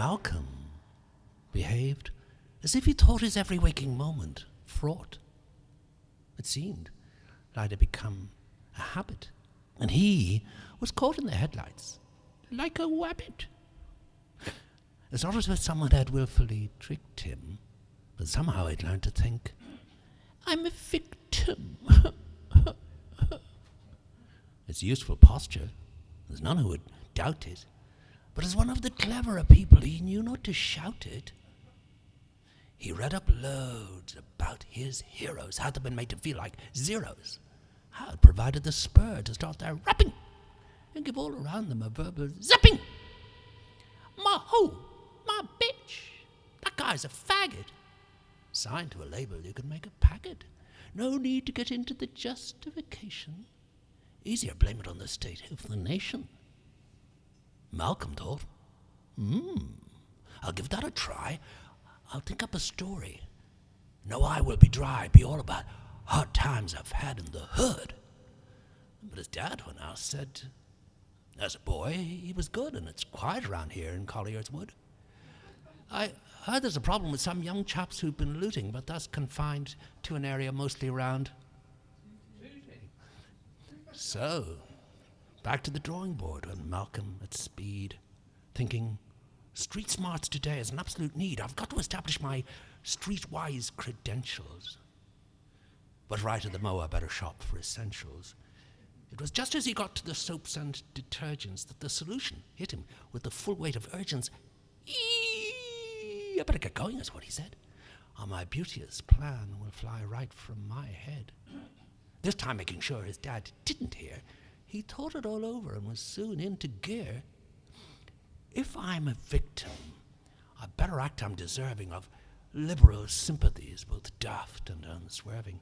Malcolm behaved as if he thought his every waking moment fraught. It seemed like it had become a habit, and he was caught in the headlights like a wabbit. It's not as if someone had willfully tricked him, but somehow he'd learned to think, I'm a victim. It's useful posture. There's none who would doubt it. But as one of the cleverer people, he knew not to shout it. He read up loads about his heroes, how they'd been made to feel like zeros, how it provided the spur to start their rapping and give all around them a verbal zapping. My hoe, my bitch, that guy's a faggot. Signed to a label, you could make a packet. No need to get into the justification. Easier blame it on the state of the nation. Malcolm thought, I'll give that a try. I'll think up a story. No eye will be dry, be all about hard times I've had in the hood. But his dad, when asked, said, as a boy, he was good, and it's quiet around here in Collier's Wood. I heard there's a problem with some young chaps who've been looting, but that's confined to an area mostly around. So, back to the drawing board when Malcolm at speed, thinking, street smarts today is an absolute need. I've got to establish my streetwise credentials. But right at the mower, better shop for essentials. It was just as he got to the soaps and detergents that the solution hit him with the full weight of urgence. I better get going, is what he said, or my beauteous plan will fly right from my head. This time, making sure his dad didn't hear, he thought it all over and was soon into gear. If I'm a victim, I better act I'm deserving of liberal sympathies, both daft and unswerving.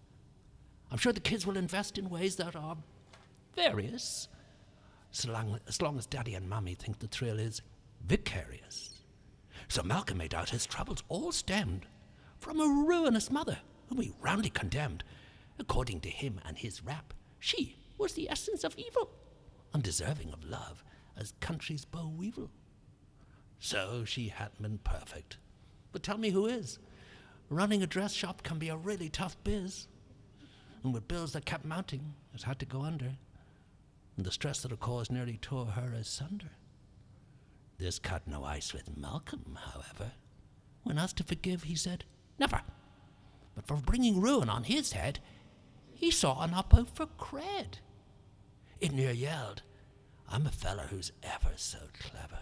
I'm sure the kids will invest in ways that are various, as long as Daddy and Mummy think the thrill is vicarious. So Malcolm made out his troubles all stemmed from a ruinous mother whom he roundly condemned. According to him and his rap, she was the essence of evil, undeserving of love as country's boll weevil. So she hadn't been perfect. But tell me who is? Running a dress shop can be a really tough biz. And with bills that kept mounting, it had to go under. And the stress that it caused nearly tore her asunder. This cut no ice with Malcolm, however. When asked to forgive, he said, never. But for bringing ruin on his head, he saw an oppo for cred. It near yelled, I'm a fella who's ever so clever.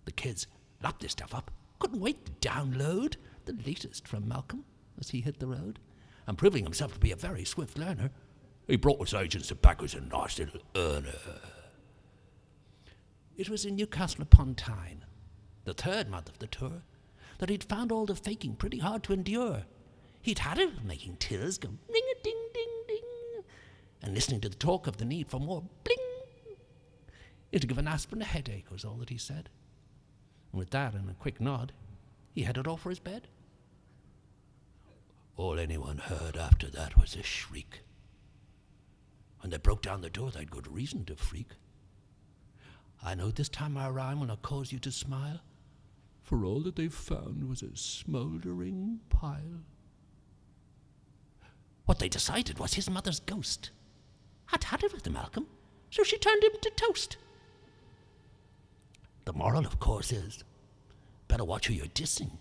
The kids lapped this stuff up, couldn't wait to download the latest from Malcolm as he hit the road. And proving himself to be a very swift learner, he brought his agents back as a nice little earner. It was in Newcastle upon Tyne, the third month of the tour, that he'd found all the faking pretty hard to endure. He'd had it of making tills go ring-a-ding-ding-ding, and listening to the talk of the need for more bling. It'd give an aspirin a headache was all that he said. And with that and a quick nod, he headed off for his bed. All anyone heard after that was a shriek. When they broke down the door, they'd good reason to freak. I know this time my rhyme will not cause you to smile, for all that they found was a smouldering pile. What they decided was his mother's ghost had had it with the Malcolm, so she turned him to toast. The moral, of course, is better watch who you're dissing,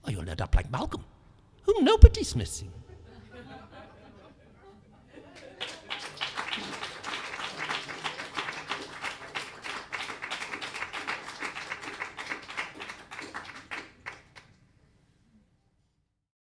or you'll end up like Malcolm, whom nobody's missing.